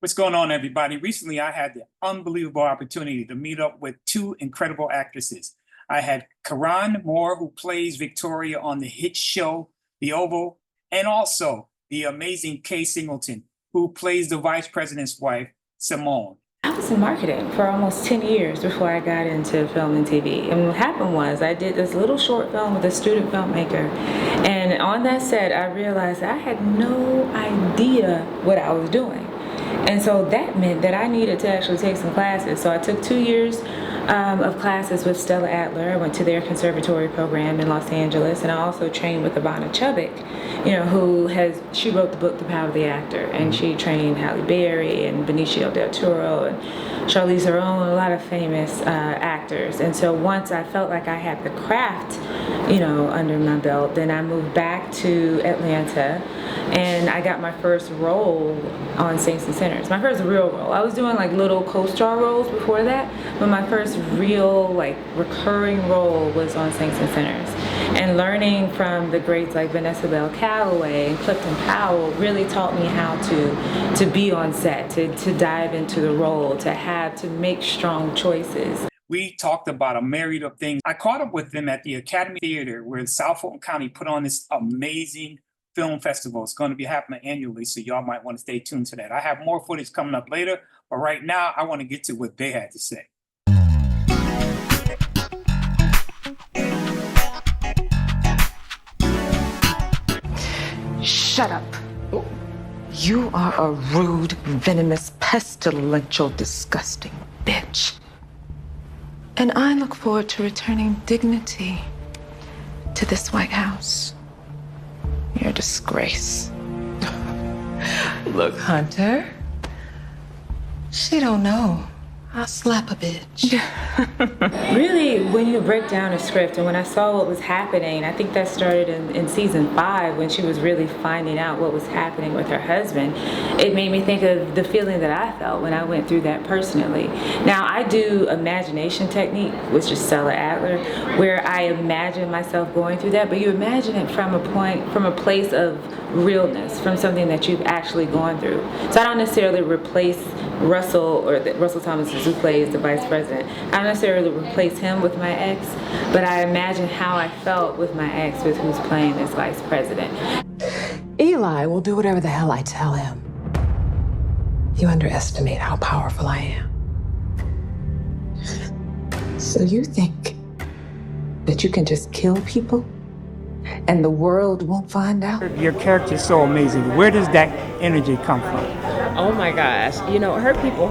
What's going on, everybody? Recently, I had the unbelievable opportunity to meet up with two incredible actresses. I had Kron Moore, who plays Victoria on the hit show The Oval, and also the amazing Kaye Singleton, who plays the vice president's wife, Simone. I was in marketing for almost 10 years before I got into film and TV. And what happened was I did this little short film with a student filmmaker. And on that set, I realized I had no idea what I was doing. And so that meant that I needed to actually take some classes. So I took 2 years of classes with Stella Adler. I went to their conservatory program in Los Angeles, and I also trained with Ivana Chubbuck, she wrote the book The Power of the Actor, and she trained Halle Berry and Benicio del Toro and Charlize Theron, a lot of famous actors. And so once I felt like I had the craft, under my belt, then I moved back to Atlanta, and I got my first role on Saints and Sinners. My first real role. I was doing like little co-star roles before that, but my first real recurring role was on Saints and Sinners. And learning from the greats like Vanessa Bell Calloway and Clifton Powell really taught me how to be on set, to dive into the role, to make strong choices. We talked about a myriad of things. I caught up with them at the Academy Theater, where South Fulton County put on this amazing film festival. It's going to be happening annually, so y'all might want to stay tuned to that. I have more footage coming up later, but right now I want to get to what they had to say. Shut up. You are a rude, venomous, pestilential, disgusting bitch. And I look forward to returning dignity to this White House. You're a disgrace. Look, Hunter, she don't know. I'll slap a bitch. Really, when you break down a script, and when I saw what was happening, I think that started in season 5 when she was really finding out what was happening with her husband. It made me think of the feeling that I felt when I went through that personally. Now, I do imagination technique, which is Stella Adler, where I imagine myself going through that, but you imagine it from a place of realness, from something that you've actually gone through. So I don't necessarily replace Russell Thomas, who plays the vice president. I don't necessarily replace him with my ex, but I imagine how I felt with my ex, with who's playing this vice president. Eli will do whatever the hell I tell him. You underestimate how powerful I am. So you think that you can just kill people and the world won't find out? Your character is so amazing. Where does that energy come from? Oh my gosh, hurt people.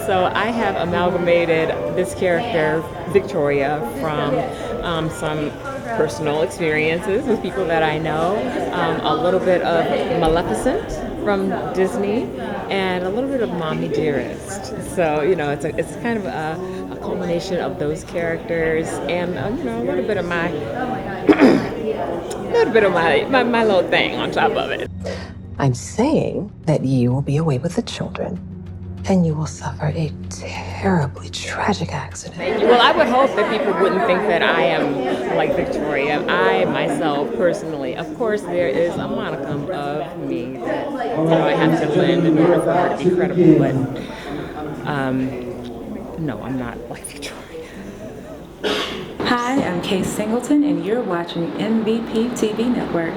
So I have amalgamated this character, Victoria, from some personal experiences with people that I know, a little bit of Maleficent from Disney, and a little bit of Mommy Dearest. So, it's kind of a culmination of those characters, and a little bit of my my little thing on top of it. I'm saying that you will be away with the children, and you will suffer a terribly tragic accident. Thank you. Well, I would hope that people wouldn't think that I am like Victoria. I myself, personally, of course, there is a modicum of me that I have to lend in order for her to be credible. But no, I'm not like Victoria. Hi, I'm Kaye Singleton, and you're watching MVP TV Network.